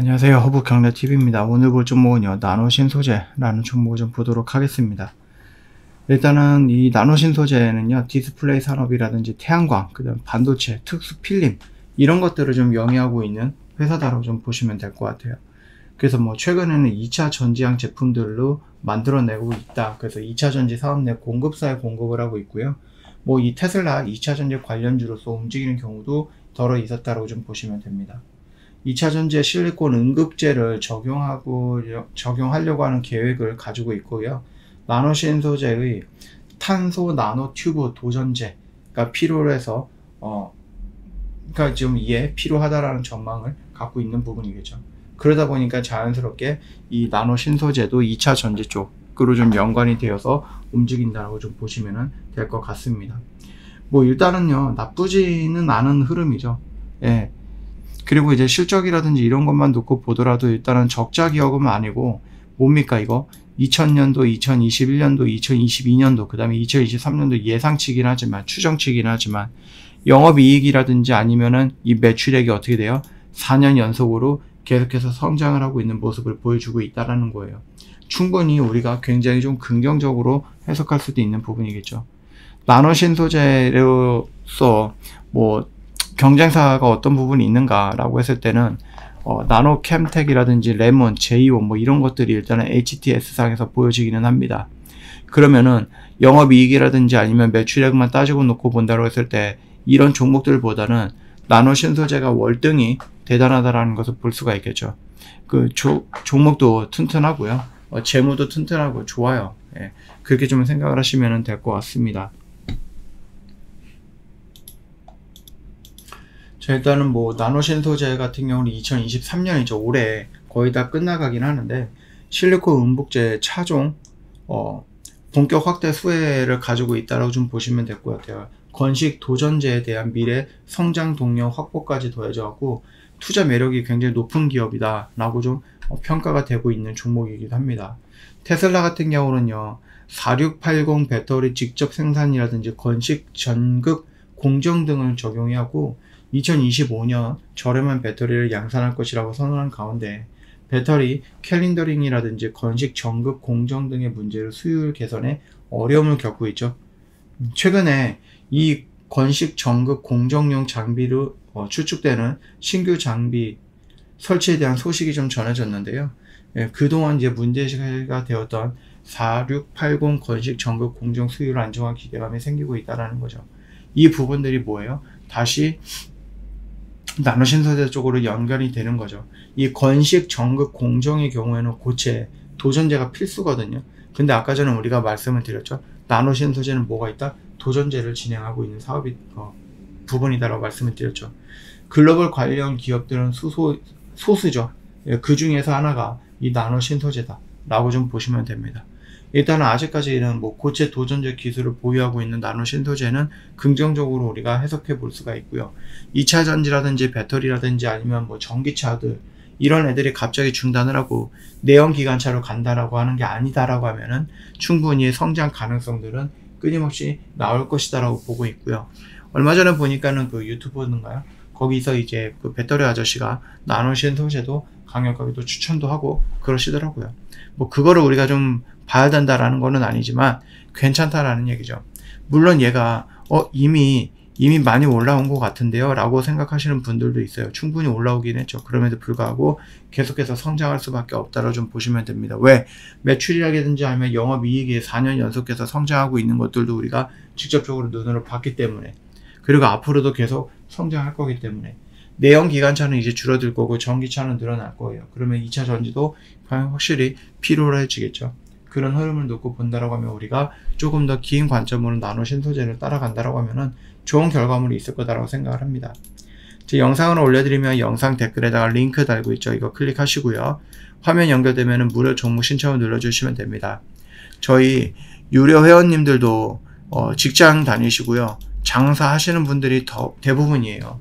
안녕하세요. 허브경례TV입니다. 오늘 볼 종목은요, 나노신소재라는 종목을 좀 보도록 하겠습니다. 일단은 이 나노신소재는요, 디스플레이 산업이라든지 태양광, 그 다음 반도체, 특수 필름, 이런 것들을 좀 영위하고 있는 회사다라고 좀 보시면 될 것 같아요. 그래서 뭐 최근에는 2차 전지향 제품들로 만들어내고 있다. 그래서 2차 전지 사업 내 공급사에 공급을 하고 있고요. 뭐 이 테슬라 2차 전지 관련주로서 움직이는 경우도 덜어 있었다고 좀 보시면 됩니다. 2차 전지에 실리콘 응급제를 적용하려고 하는 계획을 가지고 있고요. 나노신소재의 탄소 나노 튜브 도전제가 필요로 해서 그러니까 지금 이에 필요하다라는 전망을 갖고 있는 부분이겠죠. 그러다 보니까 자연스럽게 이 나노신소재도 2차 전지 쪽으로 좀 연관이 되어서 움직인다고 좀 보시면 될 것 같습니다. 뭐 일단은요, 나쁘지는 않은 흐름이죠. 예. 그리고 이제 실적이라든지 이런 것만 놓고 보더라도 일단은 적자 기업은 아니고, 뭡니까 이거? 2000년도, 2021년도, 2022년도, 그 다음에 2023년도 예상치긴 하지만, 추정치긴 하지만, 영업이익이라든지 아니면은 이 매출액이 어떻게 돼요? 4년 연속으로 계속해서 성장을 하고 있는 모습을 보여주고 있다는 거예요. 충분히 우리가 굉장히 좀 긍정적으로 해석할 수도 있는 부분이겠죠. 나노신소재로서 뭐 경쟁사가 어떤 부분이 있는가라고 했을 때는 나노캠텍이라든지 레몬, 제이온 뭐 이런 것들이 일단은 HTS상에서 보여지기는 합니다. 그러면은 영업이익이라든지 아니면 매출액만 따지고 놓고 본다고 했을 때 이런 종목들보다는 나노신소재가 월등히 대단하다라는 것을 볼 수가 있겠죠. 그 종목도 튼튼하고요. 재무도 튼튼하고 좋아요. 예, 그렇게 좀 생각을 하시면 될 것 같습니다. 자, 일단은 뭐 나노신소재 같은 경우는 2023년이죠. 올해 거의 다 끝나가긴 하는데, 실리콘 음복제 차종 본격 확대 수혜를 가지고 있다라고 좀 보시면 될 것 같아요. 건식 도전제에 대한 미래 성장 동력 확보까지 더해져 갖고 투자 매력이 굉장히 높은 기업이다 라고 좀 평가가 되고 있는 종목이기도 합니다. 테슬라 같은 경우는요, 4680 배터리 직접 생산이라든지 건식 전극 공정 등을 적용하고 2025년 저렴한 배터리를 양산할 것이라고 선언한 가운데, 배터리 캘린더링이라든지 건식 전극 공정 등의 문제로 수율 개선에 어려움을 겪고 있죠. 최근에 이 건식 전극 공정용 장비로 추측되는 신규 장비 설치에 대한 소식이 좀 전해졌는데요. 예, 그동안 이제 문제가 되었던 4680 건식 전극 공정 수율 안정화 기대감이 생기고 있다는 거죠. 이 부분들이 뭐예요? 다시 나노신소재 쪽으로 연결이 되는 거죠. 이 건식 전극 공정의 경우에는 고체, 도전제가 필수거든요. 근데 아까 전에 우리가 말씀을 드렸죠. 나노신소재는 뭐가 있다? 도전제를 진행하고 있는 사업이 부분이다라고 말씀을 드렸죠. 글로벌 관련 기업들은 소수죠. 그 중에서 하나가 이 나노신소재다 라고 좀 보시면 됩니다. 일단은 아직까지는 뭐 고체 도전제 기술을 보유하고 있는 나노신소재는 긍정적으로 우리가 해석해 볼 수가 있고요. 2차 전지라든지 배터리라든지 아니면 뭐 전기차들, 이런 애들이 갑자기 중단을 하고 내연기관차로 간다라고 하는 게 아니다라고 하면은 충분히 성장 가능성들은 끊임없이 나올 것이다라고 보고 있고요. 얼마 전에 보니까는 그 유튜브인가요? 거기서 이제 그 배터리 아저씨가 나노신소재도 강력하게 또 추천도 하고 그러시더라고요. 뭐 그거를 우리가 좀 봐야 된다라는 거는 아니지만 괜찮다라는 얘기죠. 물론 얘가 이미 많이 올라온 것 같은데요 라고 생각하시는 분들도 있어요. 충분히 올라오긴 했죠. 그럼에도 불구하고 계속해서 성장할 수밖에 없다라고 좀 보시면 됩니다. 왜? 매출이라든지 아니면 영업이익이 4년 연속해서 성장하고 있는 것들도 우리가 직접적으로 눈으로 봤기 때문에, 그리고 앞으로도 계속 성장할 거기 때문에, 내연기관차는 이제 줄어들 거고 전기차는 늘어날 거예요. 그러면 2차 전지도 확실히 필요해지겠죠. 그런 흐름을 놓고 본다라고 하면 우리가 조금 더 긴 관점으로 나노신소재를 따라간다라고 하면은 좋은 결과물이 있을 거다라고 생각을 합니다. 제 영상을 올려드리면 영상 댓글에다가 링크 달고 있죠. 이거 클릭하시고요. 화면 연결되면은 무료 종목 신청을 눌러주시면 됩니다. 저희 유료 회원님들도 직장 다니시고요. 장사하시는 분들이 대부분이에요.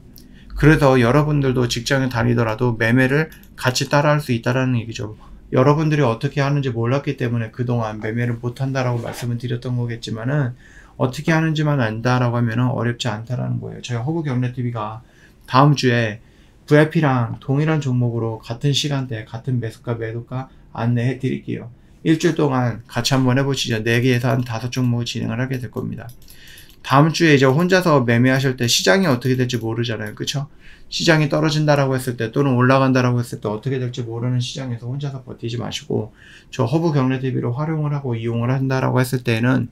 그래서 여러분들도 직장에 다니더라도 매매를 같이 따라할 수 있다는 얘기죠. 여러분들이 어떻게 하는지 몰랐기 때문에 그동안 매매를 못한다라고 말씀을 드렸던 거겠지만은, 어떻게 하는지만 안다라고 하면 어렵지 않다라는 거예요. 저희 허브경례TV가 다음 주에 VIP랑 동일한 종목으로 같은 시간대 같은 매수가 매도가 안내해 드릴게요. 일주일 동안 같이 한번 해보시죠. 4개에서 한 5종목을 진행을 하게 될 겁니다. 다음 주에 이제 혼자서 매매하실 때 시장이 어떻게 될지 모르잖아요. 그쵸? 시장이 떨어진다라고 했을 때 또는 올라간다라고 했을 때 어떻게 될지 모르는 시장에서 혼자서 버티지 마시고 저 허브 경매 DB를 활용을 하고 이용을 한다라고 했을 때는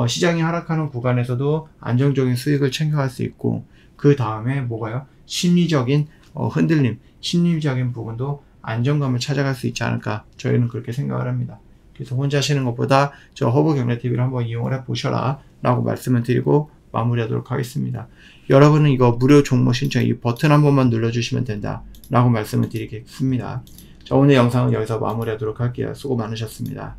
시장이 하락하는 구간에서도 안정적인 수익을 챙겨갈 수 있고 그 다음에 뭐가요? 심리적인 흔들림, 심리적인 부분도 안정감을 찾아갈 수 있지 않을까 저희는 그렇게 생각을 합니다. 그래서 혼자 하시는 것보다 저 허브 경매 TV를 한번 이용을 해 보셔라 라고 말씀을 드리고 마무리하도록 하겠습니다. 여러분은 이거 무료 종목 신청 이 버튼 한 번만 눌러주시면 된다 라고 말씀을 드리겠습니다. 자, 오늘 영상은 여기서 마무리하도록 할게요. 수고 많으셨습니다.